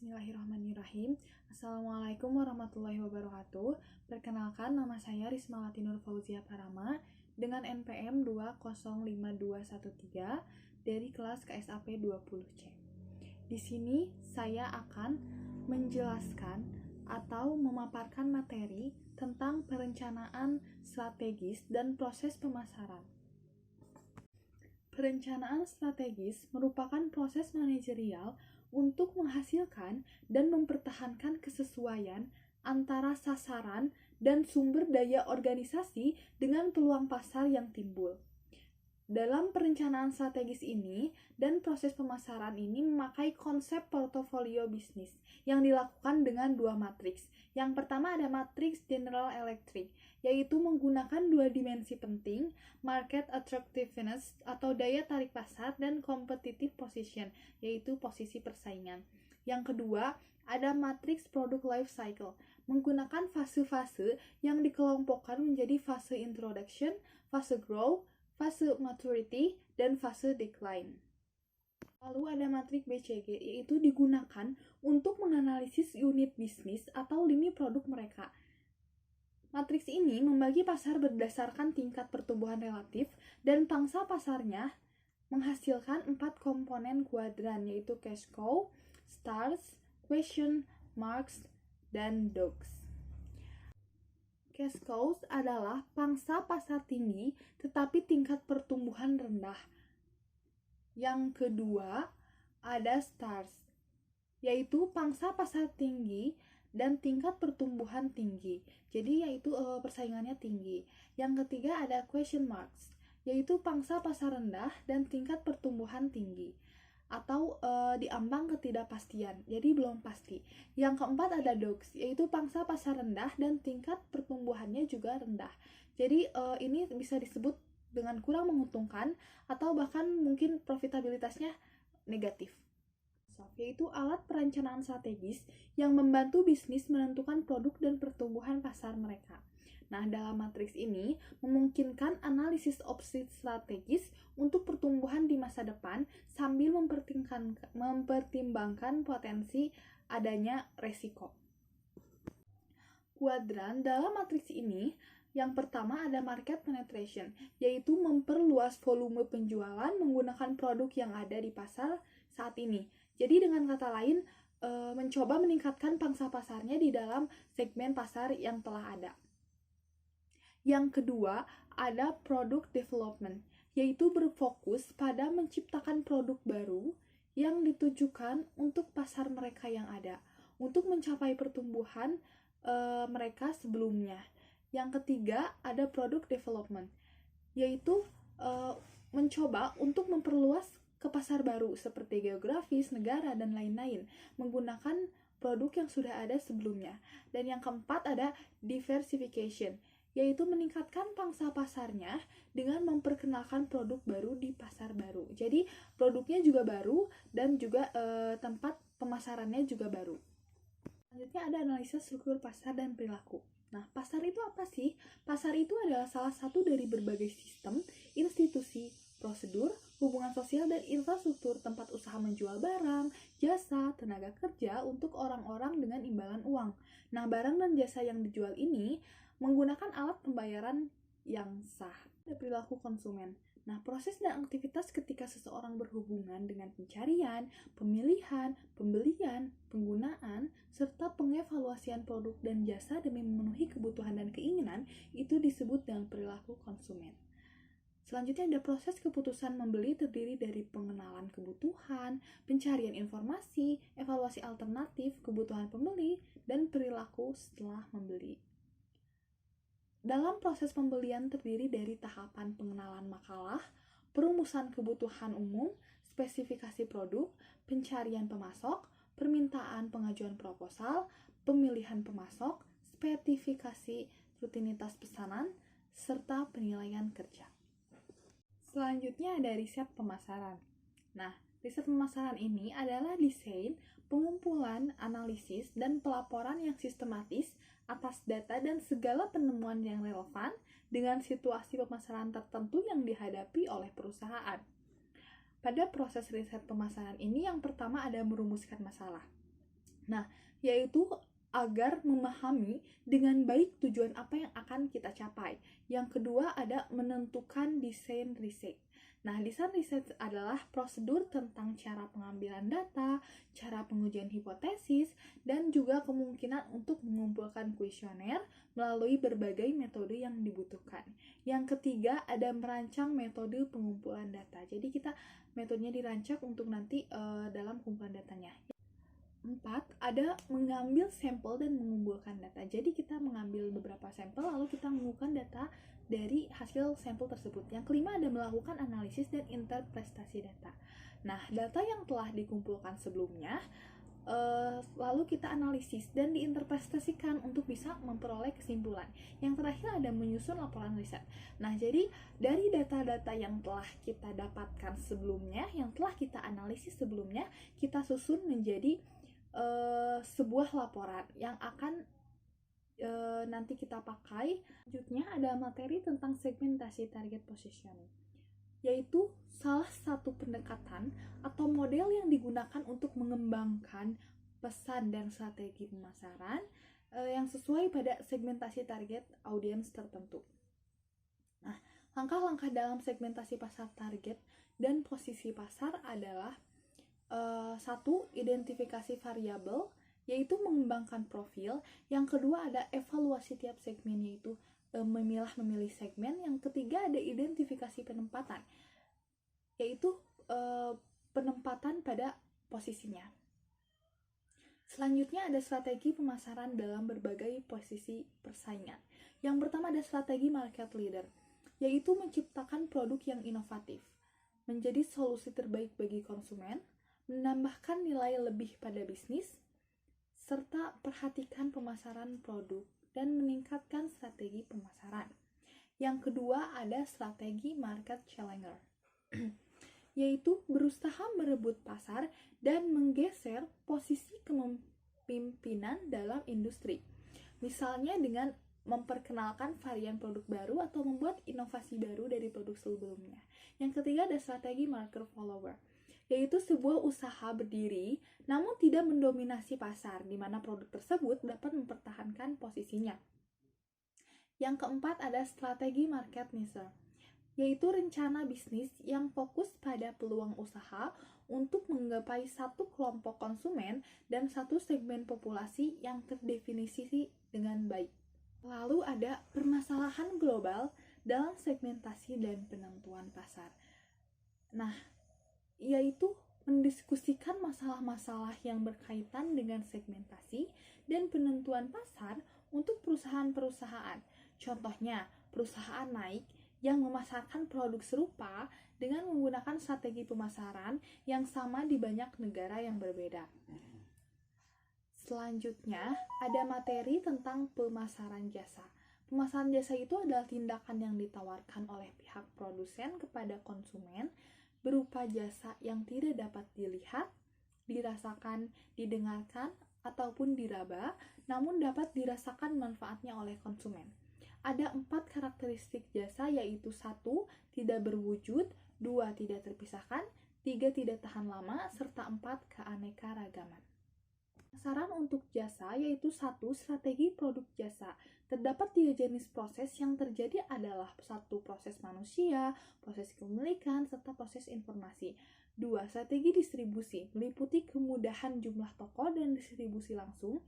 Bismillahirrahmanirrahim. Assalamualaikum warahmatullahi wabarakatuh. Perkenalkan, nama saya Rismawati Nur Fauzia Parama dengan NPM 205213 dari kelas KSAP 20C. Di sini saya akan menjelaskan atau memaparkan materi tentang perencanaan strategis dan proses pemasaran. Perencanaan strategis merupakan proses manajerial untuk menghasilkan dan mempertahankan kesesuaian antara sasaran dan sumber daya organisasi dengan peluang pasar yang timbul. Dalam perencanaan strategis ini dan proses pemasaran ini memakai konsep portofolio bisnis yang dilakukan dengan dua matriks. Yang pertama ada matriks General Electric, yaitu menggunakan dua dimensi penting, market attractiveness atau daya tarik pasar dan competitive position, yaitu posisi persaingan. Yang kedua, ada matriks Product Life Cycle, menggunakan fase-fase yang dikelompokkan menjadi fase introduction, fase growth, fase maturity, dan fase decline. Lalu ada matrik BCG, yaitu digunakan untuk menganalisis unit bisnis atau lini produk mereka. Matriks ini membagi pasar berdasarkan tingkat pertumbuhan relatif dan pangsa pasarnya menghasilkan 4 komponen kuadran, yaitu cash cow, stars, question marks, dan dogs. Cash cows adalah pangsa pasar tinggi tetapi tingkat pertumbuhan rendah. Yang kedua ada stars, yaitu pangsa pasar tinggi dan tingkat pertumbuhan tinggi. Jadi yaitu persaingannya tinggi. Yang ketiga ada question marks, yaitu pangsa pasar rendah dan tingkat pertumbuhan tinggi atau diambang ketidakpastian, jadi belum pasti. Yang keempat ada dogs, yaitu pangsa pasar rendah dan tingkat pertumbuhannya juga rendah. Jadi ini bisa disebut dengan kurang menguntungkan atau bahkan mungkin profitabilitasnya negatif. Yaitu alat perencanaan strategis yang membantu bisnis menentukan produk dan pertumbuhan pasar mereka. Nah, dalam matriks ini memungkinkan analisis opsi strategis untuk pertumbuhan di masa depan sambil mempertimbangkan potensi adanya resiko. Kuadran dalam matriks ini, yang pertama ada market penetration, yaitu memperluas volume penjualan menggunakan produk yang ada di pasar saat ini. Jadi dengan kata lain, mencoba meningkatkan pangsa pasarnya di dalam segmen pasar yang telah ada. Yang kedua, ada product development, yaitu berfokus pada menciptakan produk baru yang ditujukan untuk pasar mereka yang ada, untuk mencapai pertumbuhan mereka sebelumnya. Yang ketiga, ada product development, yaitu mencoba untuk memperluas ke pasar baru seperti geografis, negara, dan lain-lain, menggunakan produk yang sudah ada sebelumnya. Dan yang keempat ada diversification, yaitu meningkatkan pangsa pasarnya dengan memperkenalkan produk baru di pasar baru. Jadi produknya juga baru dan juga tempat pemasarannya juga baru. Selanjutnya ada analisa struktur pasar dan perilaku. Nah, pasar itu apa sih? Pasar itu adalah salah satu dari berbagai sistem, institusi, prosedur, hubungan sosial, dan infrastruktur tempat usaha menjual barang, jasa, tenaga kerja untuk orang-orang dengan imbalan uang. Nah, barang dan jasa yang dijual ini menggunakan alat pembayaran yang sah. Ada perilaku konsumen. Nah, proses dan aktivitas ketika seseorang berhubungan dengan pencarian, pemilihan, pembelian, penggunaan, serta pengevaluasian produk dan jasa demi memenuhi kebutuhan dan keinginan itu disebut dengan perilaku konsumen. Selanjutnya ada proses keputusan membeli terdiri dari pengenalan kebutuhan, pencarian informasi, evaluasi alternatif, kebutuhan pembeli, dan perilaku setelah membeli. Dalam proses pembelian terdiri dari tahapan pengenalan makalah, perumusan kebutuhan umum, spesifikasi produk, pencarian pemasok, permintaan pengajuan proposal, pemilihan pemasok, spesifikasi rutinitas pesanan, serta penilaian kerja. Selanjutnya ada riset pemasaran. Nah, riset pemasaran ini adalah desain, pengumpulan, analisis, dan pelaporan yang sistematis atas data dan segala penemuan yang relevan dengan situasi pemasaran tertentu yang dihadapi oleh perusahaan. Pada proses riset pemasaran ini, yang pertama ada merumuskan masalah. Nah, yaitu agar memahami dengan baik tujuan apa yang akan kita capai. Yang kedua ada menentukan desain riset. Nah, desain riset adalah prosedur tentang cara pengambilan data, cara pengujian hipotesis, dan juga kemungkinan untuk mengumpulkan kuesioner melalui berbagai metode yang dibutuhkan. Yang ketiga ada merancang metode pengumpulan data. Jadi kita metodenya dirancang untuk nanti dalam kumpulan datanya. 4. Ada mengambil sampel dan mengumpulkan data. Jadi kita mengambil beberapa sampel lalu kita mengumpulkan data dari hasil sampel tersebut. Yang kelima ada melakukan analisis dan interpretasi data. Nah, data yang telah dikumpulkan sebelumnya lalu kita analisis dan diinterpretasikan untuk bisa memperoleh kesimpulan. Yang terakhir ada menyusun laporan riset. Nah, jadi dari data-data yang telah kita dapatkan sebelumnya, yang telah kita analisis sebelumnya, kita susun menjadi sebuah laporan yang akan nanti kita pakai. Selanjutnya ada materi tentang segmentasi target positioning, yaitu salah satu pendekatan atau model yang digunakan untuk mengembangkan pesan dan strategi pemasaran yang sesuai pada segmentasi target audiens tertentu. Nah, langkah-langkah dalam segmentasi pasar target dan posisi pasar adalah 1. Identifikasi variabel, yaitu mengembangkan profil. Yang kedua ada evaluasi tiap segmen, yaitu memilih segmen. Yang ketiga ada identifikasi penempatan, yaitu penempatan pada posisinya. Selanjutnya ada strategi pemasaran dalam berbagai posisi persaingan. Yang pertama ada strategi market leader, yaitu menciptakan produk yang inovatif, menjadi solusi terbaik bagi konsumen, menambahkan nilai lebih pada bisnis, serta perhatikan pemasaran produk dan meningkatkan strategi pemasaran. Yang kedua ada strategi market challenger, yaitu berusaha merebut pasar dan menggeser posisi kepemimpinan dalam industri. Misalnya dengan memperkenalkan varian produk baru atau membuat inovasi baru dari produk sebelumnya. Yang ketiga ada strategi market follower, yaitu sebuah usaha berdiri namun tidak mendominasi pasar, di mana produk tersebut dapat mempertahankan posisinya. Yang keempat ada strategi market niche, yaitu rencana bisnis yang fokus pada peluang usaha untuk menggapai satu kelompok konsumen dan satu segmen populasi yang terdefinisi dengan baik. Lalu ada permasalahan global dalam segmentasi dan penentuan pasar. Nah, yaitu mendiskusikan masalah-masalah yang berkaitan dengan segmentasi dan penentuan pasar untuk perusahaan-perusahaan. Contohnya, perusahaan naik yang memasarkan produk serupa dengan menggunakan strategi pemasaran yang sama di banyak negara yang berbeda. Selanjutnya, ada materi tentang pemasaran jasa. Pemasaran jasa itu adalah tindakan yang ditawarkan oleh pihak produsen kepada konsumen berupa jasa yang tidak dapat dilihat, dirasakan, didengarkan, ataupun diraba, namun dapat dirasakan manfaatnya oleh konsumen. Ada 4 karakteristik jasa, yaitu 1. Tidak berwujud, 2. Tidak terpisahkan, 3. Tidak tahan lama, serta 4. Keanekaragaman. Saran untuk jasa yaitu 1. Strategi produk jasa. Terdapat 3 jenis proses yang terjadi adalah 1. Proses manusia, proses kepemilikan, serta proses informasi. 2. Strategi distribusi, meliputi kemudahan jumlah toko dan distribusi langsung.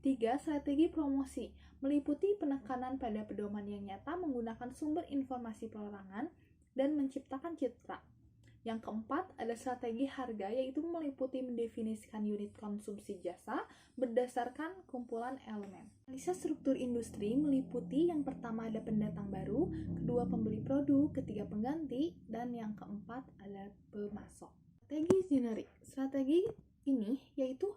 3. Strategi promosi, meliputi penekanan pada pedoman yang nyata menggunakan sumber informasi perorangan dan menciptakan citra. Yang keempat, ada strategi harga, yaitu meliputi mendefinisikan unit konsumsi jasa berdasarkan kumpulan elemen. Analisa struktur industri meliputi yang pertama ada pendatang baru, kedua pembeli produk, ketiga pengganti, dan yang keempat ada pemasok. Strategi generik. Strategi ini yaitu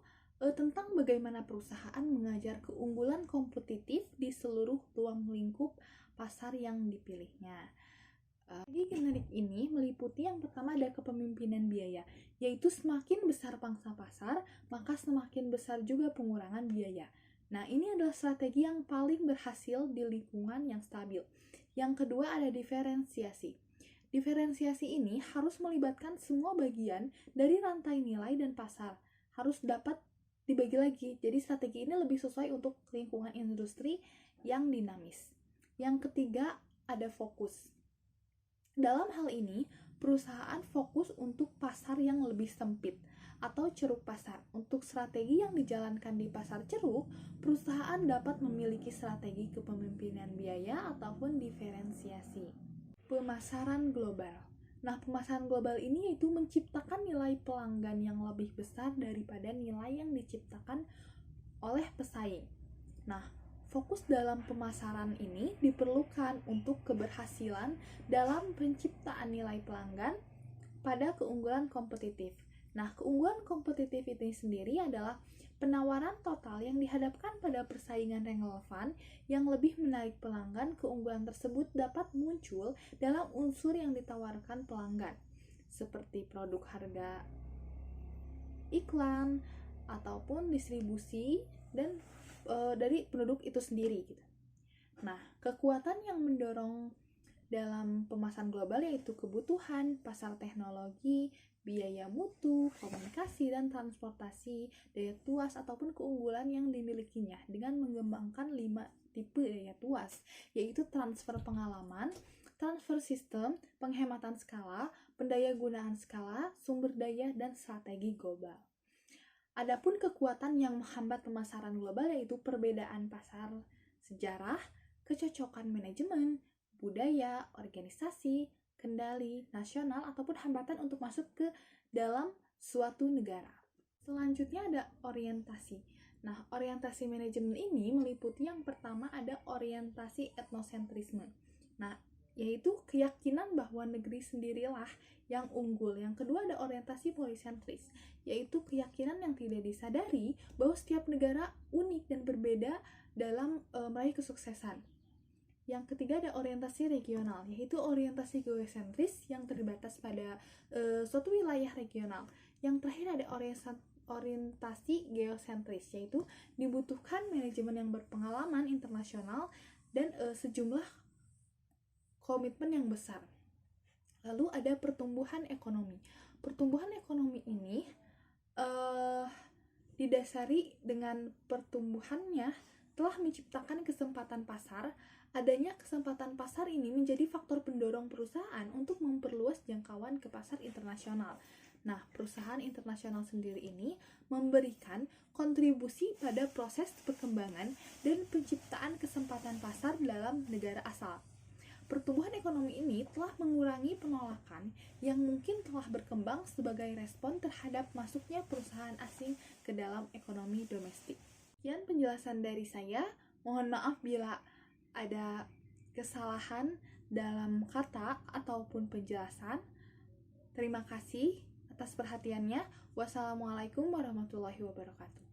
tentang bagaimana perusahaan mengajar keunggulan kompetitif di seluruh ruang lingkup pasar yang dipilihnya. Strategi generik ini meliputi yang pertama ada kepemimpinan biaya, yaitu semakin besar pangsa pasar, maka semakin besar juga pengurangan biaya. Nah, ini adalah strategi yang paling berhasil di lingkungan yang stabil. Yang kedua ada diferensiasi. Diferensiasi ini harus melibatkan semua bagian dari rantai nilai dan pasar, harus dapat dibagi lagi. Jadi strategi ini lebih sesuai untuk lingkungan industri yang dinamis. Yang ketiga, ada fokus. Dalam hal ini, perusahaan fokus untuk pasar yang lebih sempit atau ceruk pasar. Untuk strategi yang dijalankan di pasar ceruk, perusahaan dapat memiliki strategi kepemimpinan biaya ataupun diferensiasi. Pemasaran global. Nah, pemasaran global ini yaitu menciptakan nilai pelanggan yang lebih besar daripada nilai yang diciptakan oleh pesaing. Nah, fokus dalam pemasaran ini diperlukan untuk keberhasilan dalam penciptaan nilai pelanggan pada keunggulan kompetitif. Nah, keunggulan kompetitif ini sendiri adalah penawaran total yang dihadapkan pada persaingan yang relevan yang lebih menarik pelanggan. Keunggulan tersebut dapat muncul dalam unsur yang ditawarkan pelanggan, seperti produk, harga, iklan, ataupun distribusi dan dari penduduk itu sendiri gitu. Nah, kekuatan yang mendorong dalam pemasaran global yaitu kebutuhan, pasar teknologi, biaya mutu, komunikasi dan transportasi, daya tuas ataupun keunggulan yang dimilikinya dengan mengembangkan 5 tipe daya tuas, yaitu transfer pengalaman, transfer sistem, penghematan skala, pendayagunaan skala, sumber daya, dan strategi global. Adapun kekuatan yang menghambat pemasaran global yaitu perbedaan pasar, sejarah, kecocokan manajemen, budaya, organisasi, kendali, nasional, ataupun hambatan untuk masuk ke dalam suatu negara. Selanjutnya ada orientasi. Nah, orientasi manajemen ini meliputi yang pertama ada orientasi etnosentrisme. Nah, yaitu keyakinan bahwa negeri sendirilah yang unggul. Yang kedua ada orientasi polisentris, yaitu keyakinan yang tidak disadari bahwa setiap negara unik dan berbeda dalam meraih kesuksesan. Yang ketiga ada orientasi regional, yaitu orientasi geosentris yang terbatas pada suatu wilayah regional. Yang terakhir ada orientasi geosentris, yaitu dibutuhkan manajemen yang berpengalaman internasional dan sejumlah komitmen yang besar. Lalu ada pertumbuhan ekonomi. Pertumbuhan ekonomi ini didasari dengan pertumbuhannya telah menciptakan kesempatan pasar. Adanya kesempatan pasar ini menjadi faktor pendorong perusahaan untuk memperluas jangkauan ke pasar internasional. Nah, perusahaan internasional sendiri ini memberikan kontribusi pada proses perkembangan dan penciptaan kesempatan pasar dalam negara asal. Pertumbuhan ekonomi ini telah mengurangi penolakan yang mungkin telah berkembang sebagai respon terhadap masuknya perusahaan asing ke dalam ekonomi domestik. Sekian penjelasan dari saya. Mohon maaf bila ada kesalahan dalam kata ataupun penjelasan. Terima kasih atas perhatiannya. Wassalamualaikum warahmatullahi wabarakatuh.